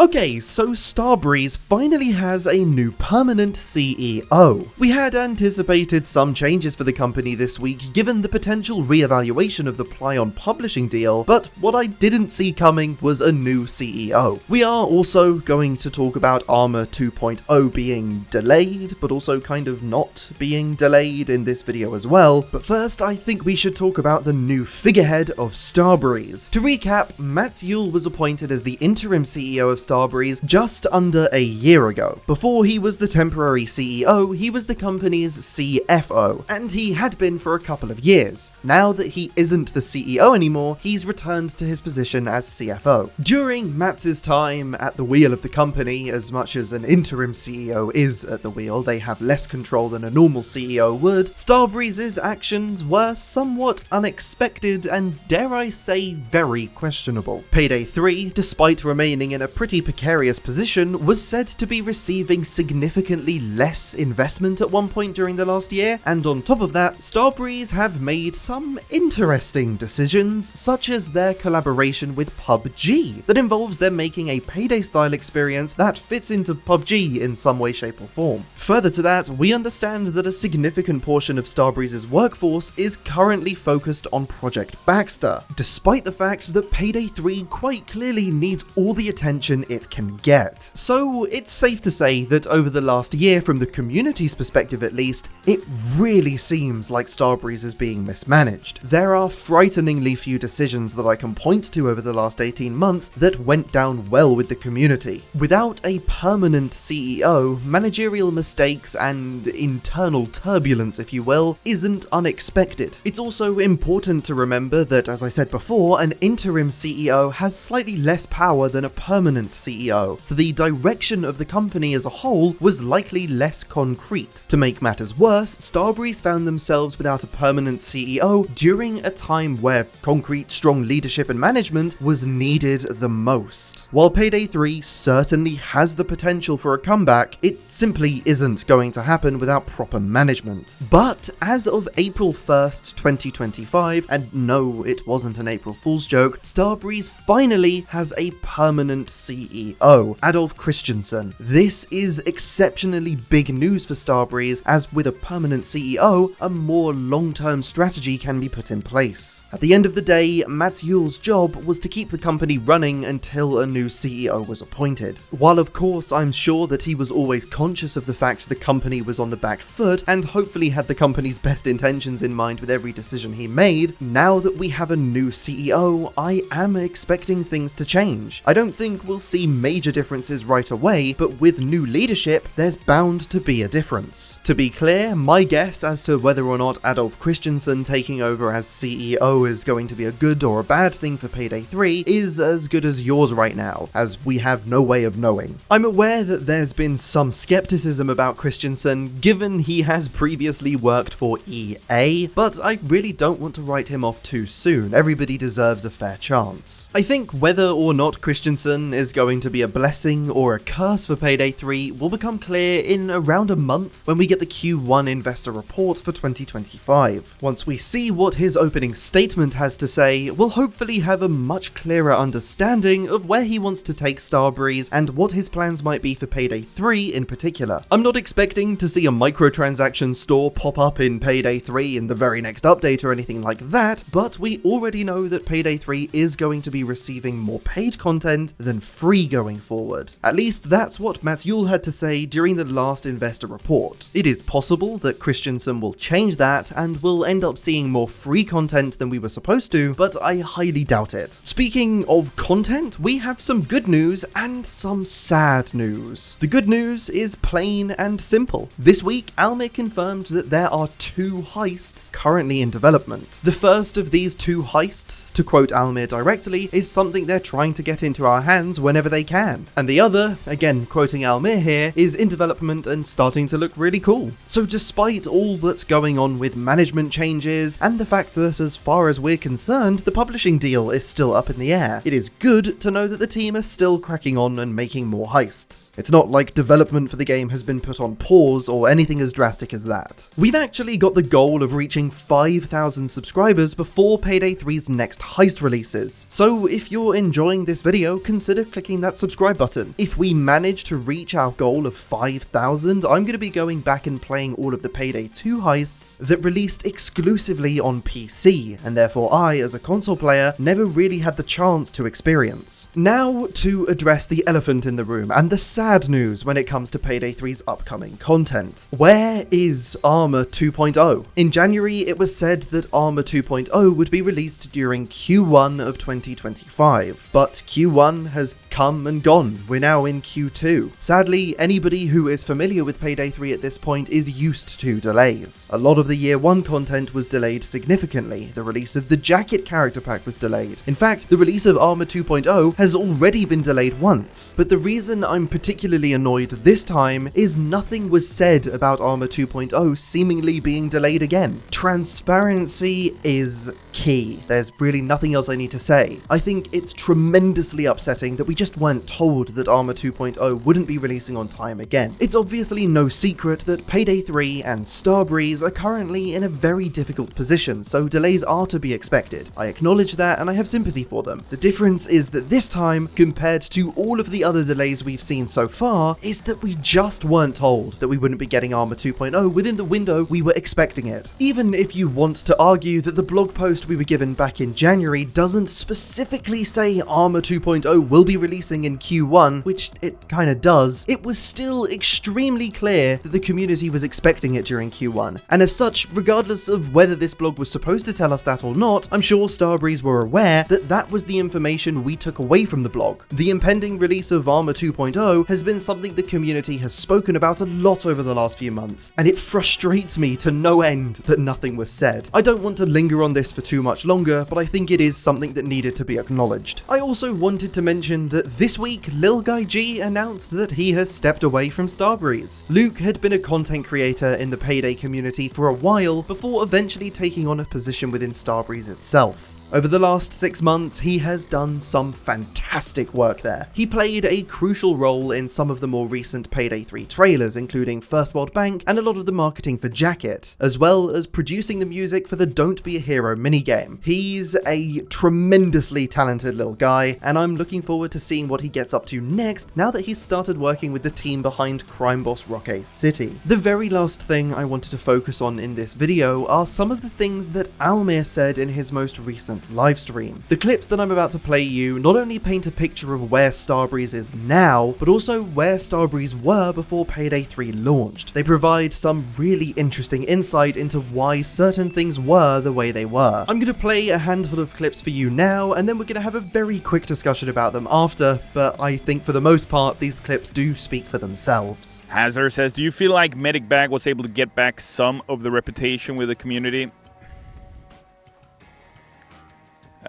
Okay, so Starbreeze finally has a new permanent CEO. We had anticipated some changes for the company this week given the potential re-evaluation of the Plaion publishing deal, but what I didn't see coming was a new CEO. We are also going to talk about Armour 2.0 being delayed, but also kind of not being delayed in this video as well. But first, I think we should talk about the new figurehead of Starbreeze. To recap, Juhl was appointed as the interim CEO of Starbreeze just under a year ago. Before he was the temporary CEO, he was the company's CFO, and he had been for a couple of years. Now that he isn't the CEO anymore, he's returned to his position as CFO. During Mats's time at the wheel of the company, as much as an interim CEO is at the wheel, they have less control than a normal CEO would, Starbreeze's actions were somewhat unexpected and, dare I say, very questionable. Payday 3, despite remaining in a pretty precarious position, was said to be receiving significantly less investment at one point during the last year, and on top of that, Starbreeze have made some interesting decisions, such as their collaboration with PUBG, that involves them making a Payday-style experience that fits into PUBG in some way, shape or form. Further to that, we understand that a significant portion of Starbreeze's workforce is currently focused on Project Baxter, despite the fact that Payday 3 quite clearly needs all the attention it can get. So it's safe to say that over the last year, from the community's perspective at least, it really seems like Starbreeze is being mismanaged. There are frighteningly few decisions that I can point to over the last 18 months that went down well with the community. Without a permanent CEO, managerial mistakes and internal turbulence, if you will, isn't unexpected. It's also important to remember that, as I said before, an interim CEO has slightly less power than a permanent CEO, so the direction of the company as a whole was likely less concrete. To make matters worse, Starbreeze found themselves without a permanent CEO during a time where concrete, strong leadership and management was needed the most. While Payday 3 certainly has the potential for a comeback, it simply isn't going to happen without proper management. But as of April 1st, 2025, and no, it wasn't an April Fool's joke, Starbreeze finally has a permanent CEO, Adolf Kristjansson. This is exceptionally big news for Starbreeze, as with a permanent CEO, a more long-term strategy can be put in place. At the end of the day, Juhl's job was to keep the company running until a new CEO was appointed. While of course I'm sure that he was always conscious of the fact the company was on the back foot and hopefully had the company's best intentions in mind with every decision he made, now that we have a new CEO, I am expecting things to change. I don't think we'll see major differences right away, but with new leadership, there's bound to be a difference. To be clear, my guess as to whether or not Adolf Kristjansson taking over as CEO is going to be a good or a bad thing for Payday 3 is as good as yours right now, as we have no way of knowing. I'm aware that there's been some skepticism about Kristjansson, given he has previously worked for EA, but I really don't want to write him off too soon. Everybody deserves a fair chance. I think whether or not Kristjansson is going to be a blessing or a curse for Payday 3 will become clear in around a month when we get the Q1 investor report for 2025. Once we see what his opening statement has to say, we'll hopefully have a much clearer understanding of where he wants to take Starbreeze and what his plans might be for Payday 3 in particular. I'm not expecting to see a microtransaction store pop up in Payday 3 in the very next update or anything like that, but we already know that Payday 3 is going to be receiving more paid content than free going forward. At least that's what Juhl had to say during the last investor report. It is possible that Kristjansson will change that and we'll end up seeing more free content than we were supposed to, but I highly doubt it. Speaking of content, we have some good news and some sad news. The good news is plain and simple. This week, Almir confirmed that there are 2 heists currently in development. The first of these 2 heists, to quote Almir directly, is something they're trying to get into our hands whenever they can. And the other, again quoting Almir here, is in development and starting to look really cool. So despite all that's going on with management changes and the fact that as far as we're concerned, the publishing deal is still up in the air, it is good to know that the team are still cracking on and making more heists. It's not like development for the game has been put on pause or anything as drastic as that. We've actually got the goal of reaching 5,000 subscribers before Payday 3's next Heist releases. So if you're enjoying this video, consider clicking that subscribe button. If we manage to reach our goal of 5,000, I'm going to be going back and playing all of the Payday 2 heists that released exclusively on PC, and therefore I, as a console player, never really had the chance to experience. Now to address the elephant in the room and the sad news when it comes to Payday 3's upcoming content. Where is Armour 2.0? In January, it was said that Armour 2.0 would be released during Q1 of 2025, but Q1 has come and gone. We're now in Q2. Sadly, anybody who is familiar with Payday 3 at this point is used to delays. A lot of the Year 1 content was delayed significantly. The release of the Jacket character pack was delayed. In fact, the release of Armour 2.0 has already been delayed once. But the reason I'm particularly annoyed this time is nothing was said about Armour 2.0 seemingly being delayed again. Transparency is key. There's really nothing else I need to say. I think it's tremendously upsetting that we just weren't told that Armour 2.0 wouldn't be releasing on time again. It's obviously no secret that Payday 3 and Starbreeze are currently in a very difficult position, so delays are to be expected. I acknowledge that and I have sympathy for them. The difference is that this time, compared to all of the other delays we've seen so far, is that we just weren't told that we wouldn't be getting Armour 2.0 within the window we were expecting it. Even if you want to argue that the blog post we were given back in January doesn't specifically say Armour 2.0 will be releasing in Q1, which it kinda does, it was still extremely clear that the community was expecting it during Q1. And as such, regardless of whether this blog was supposed to tell us that or not, I'm sure Starbreeze were aware that that was the information we took away from the blog. The impending release of Armour 2.0 has been something the community has spoken about a lot over the last few months, and it frustrates me to no end that nothing was said. I don't want to linger on this for too much longer, but I think it is something that needed to be acknowledged. I also wanted to mention that this week, LilGuyG announced that he has stepped away from Starbreeze. Luke had been a content creator in the Payday community for a while before eventually taking on a position within Starbreeze itself. Over the last 6 months, he has done some fantastic work there. He played a crucial role in some of the more recent Payday 3 trailers, including First World Bank and a lot of the marketing for Jacket, as well as producing the music for the Don't Be a Hero minigame. He's a tremendously talented little guy, and I'm looking forward to seeing what he gets up to next now that he's started working with the team behind crime boss Roque City. The very last thing I wanted to focus on in this video are some of the things that Almir said in his most recent live stream. The clips that I'm about to play you not only paint a picture of where Starbreeze is now, but also where Starbreeze were before Payday 3 launched. They provide some really interesting insight into why certain things were the way they were. I'm going to play a handful of clips for you now, and then we're going to have a very quick discussion about them after, but I think for the most part, these clips do speak for themselves. Hazard says, do you feel like Medic Bag was able to get back some of the reputation with the community?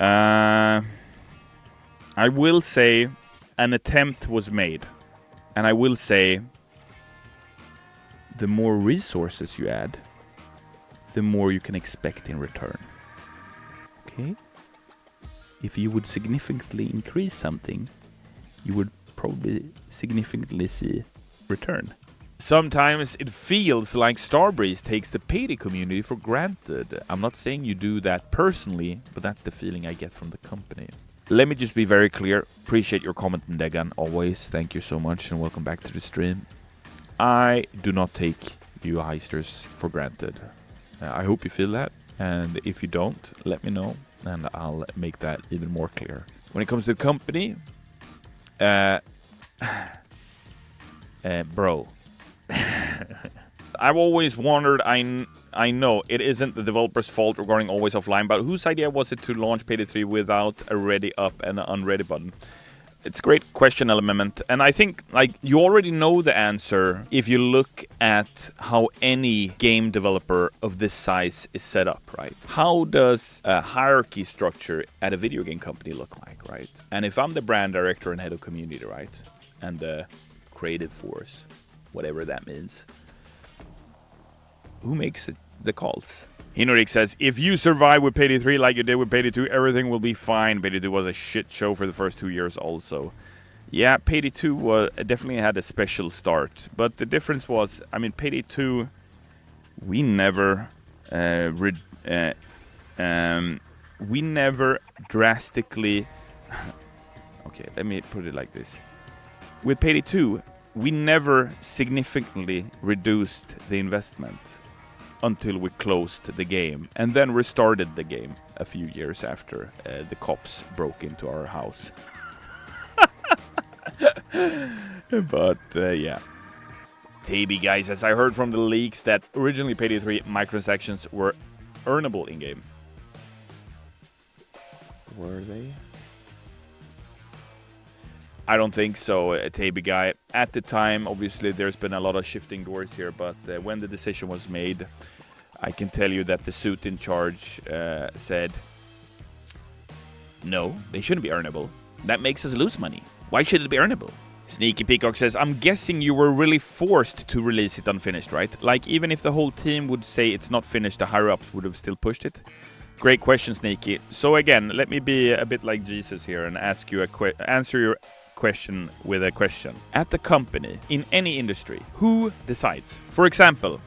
I will say an attempt was made, and I will say the more resources you add, the more you can expect in return. Okay? If you would significantly increase something, you would probably significantly see return. Sometimes it feels like Starbreeze takes the Payday community for granted. I'm not saying you do that personally, but that's the feeling I get from the company. Let me just be very clear. Appreciate your comment, Degan, always. Thank you so much, and welcome back to the stream. I do not take you heisters for granted. I hope you feel that, and if you don't, let me know, and I'll make that even more clear. When it comes to the company, bro. I've always wondered, I know it isn't the developer's fault regarding Always Offline, but whose idea was it to launch Payday 3 without a ready up and an unready button? It's a great question, Element, and I think like you already know the answer if you look at how any game developer of this size is set up, right? How does a hierarchy structure at a video game company look like, right? And if I'm the brand director and head of community, right, and the creative force, whatever that means, who makes the calls? Hinorik says, if you survive with Payday 3 like you did with Payday 2, everything will be fine. Payday 2 was a shit show for the first 2 years also. Yeah, Payday 2 definitely had a special start. But the difference was, I mean, Payday 2, we never we never drastically... Okay, let me put it like this. With Payday 2, we never significantly reduced the investment until we closed the game and then restarted the game a few years after the cops broke into our house. But yeah. TB guys, as I heard from the leaks that originally Payday 3 microtransactions were earnable in-game. Were they? I don't think so, TB guy. At the time, obviously, there's been a lot of shifting doors here, but when the decision was made, I can tell you that the suit in charge said, no, they shouldn't be earnable. That makes us lose money. Why should it be earnable? Sneaky Peacock says, I'm guessing you were really forced to release it unfinished, right? Like, even if the whole team would say it's not finished, the higher-ups would have still pushed it? Great question, Sneaky. So again, let me be a bit like Jesus here and ask you answer your question with a question. At the company, in any industry, who decides? For example,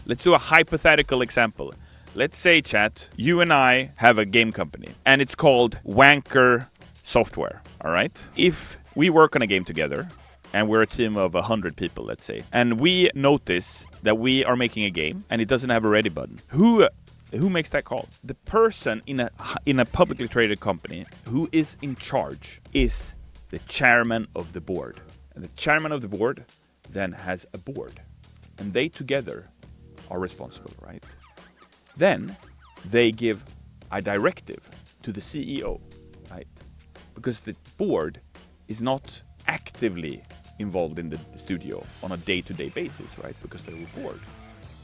let's do a hypothetical example. Let's say, chat, you and I have a game company, and it's called Wanker Software, all right? If we work on a game together, and we're a team of 100 people, let's say, and we notice that we are making a game, and it doesn't have a ready button, who makes that call? The person in a publicly traded company who is in charge is the chairman of the board. And the chairman of the board then has a board. And they together are responsible, right? Then they give a directive to the CEO, right? Because the board is not actively involved in the studio on a day-to-day basis, right? Because they're a board.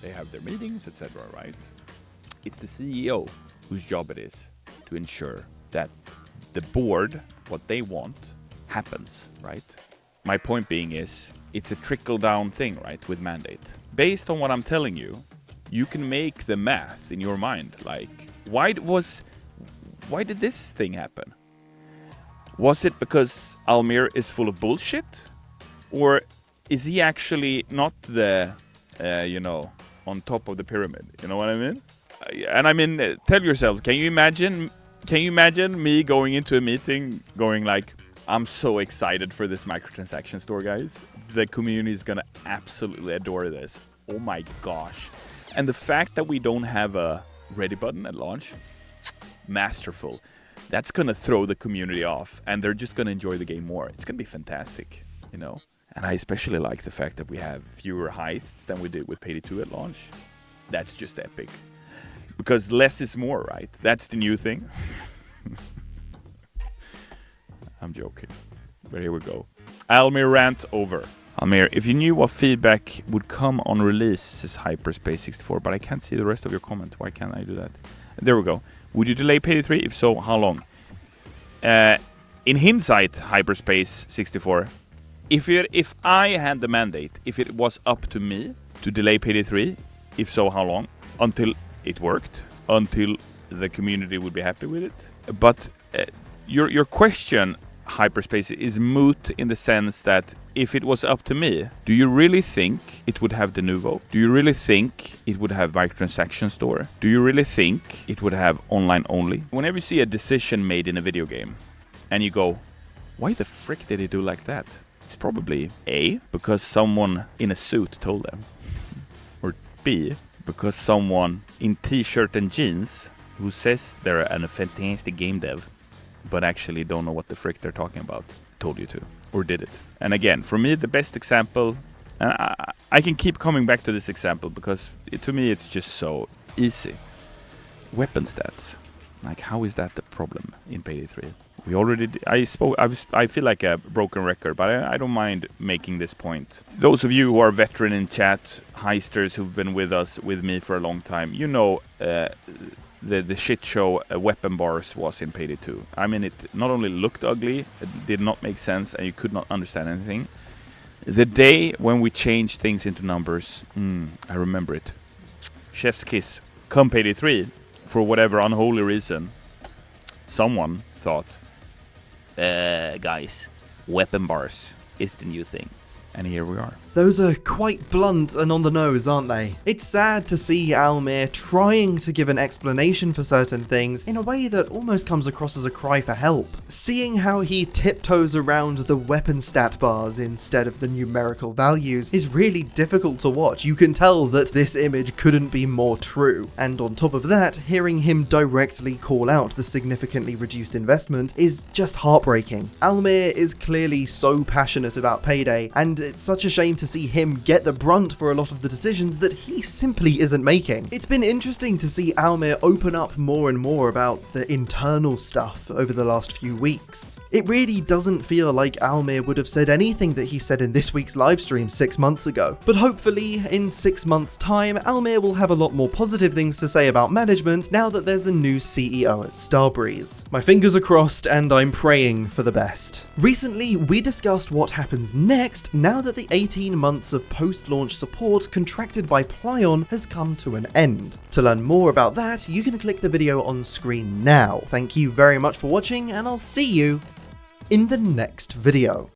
They have their meetings, etc., right? It's the CEO whose job it is to ensure that the board, what they want, happens, right? My point being is, it's a trickle-down thing, right, with mandate. Based on what I'm telling you, you can make the math in your mind, like, why did this thing happen? Was it because Almir is full of bullshit? Or is he actually not the, on top of the pyramid? You know what I mean? And I mean, tell yourself, can you imagine me going into a meeting going like, I'm so excited for this microtransaction store, guys. The community is gonna absolutely adore this. Oh my gosh. And the fact that we don't have a ready button at launch, masterful. That's gonna throw the community off, and they're just gonna enjoy the game more. It's gonna be fantastic, you know? And I especially like the fact that we have fewer heists than we did with Payday 2 at launch. That's just epic. Because less is more, right? That's the new thing. I'm joking. But here we go. Almir rant over. Almir, if you knew what feedback would come on release, says Hyperspace64, but I can't see the rest of your comment. Why can't I do that? There we go. Would you delay Payday 3? If so, how long? In hindsight, Hyperspace64, if I had the mandate, if it was up to me to delay Payday 3, if so, how long? Until it worked, until the community would be happy with it. But your question, Hyperspace, is moot in the sense that if it was up to me, do you really think it would have de novo? Do you really think it would have microtransaction store? Do you really think it would have online only? Whenever you see a decision made in a video game and you go, why the frick did he do like that? It's probably A, because someone in a suit told them, or B, because someone in t-shirt and jeans who says they're a fantastic game dev but actually don't know what the frick they're talking about told you to, or did it. And again, for me, the best example, and I can keep coming back to this example because to me it's just so easy. Weapon stats. Like, how is that the problem in Payday 3? We already I feel like a broken record, but I don't mind making this point. Those of you who are veteran in chat, heisters who've been with me for a long time, you know the shit show weapon bars was in Payday 2. I mean, it not only looked ugly, it did not make sense, and you could not understand anything. The day when we changed things into numbers, I remember it. Chef's kiss. Come Payday 3, for whatever unholy reason, someone thought, guys, weapon bars is the new thing. And here we are. Those are quite blunt and on the nose, aren't they? It's sad to see Almir trying to give an explanation for certain things in a way that almost comes across as a cry for help. Seeing how he tiptoes around the weapon stat bars instead of the numerical values is really difficult to watch. You can tell that this image couldn't be more true. And on top of that, hearing him directly call out the significantly reduced investment is just heartbreaking. Almir is clearly so passionate about Payday, and it's such a shame to see him get the brunt for a lot of the decisions that he simply isn't making. It's been interesting to see Almir open up more and more about the internal stuff over the last few weeks. It really doesn't feel like Almir would have said anything that he said in this week's livestream 6 months ago. But hopefully, in 6 months' time, Almir will have a lot more positive things to say about management now that there's a new CEO at Starbreeze. My fingers are crossed and I'm praying for the best. Recently, we discussed what happens next now that the 18 months of post-launch support contracted by Plaion has come to an end. To learn more about that, you can click the video on screen now. Thank you very much for watching, and I'll see you in the next video.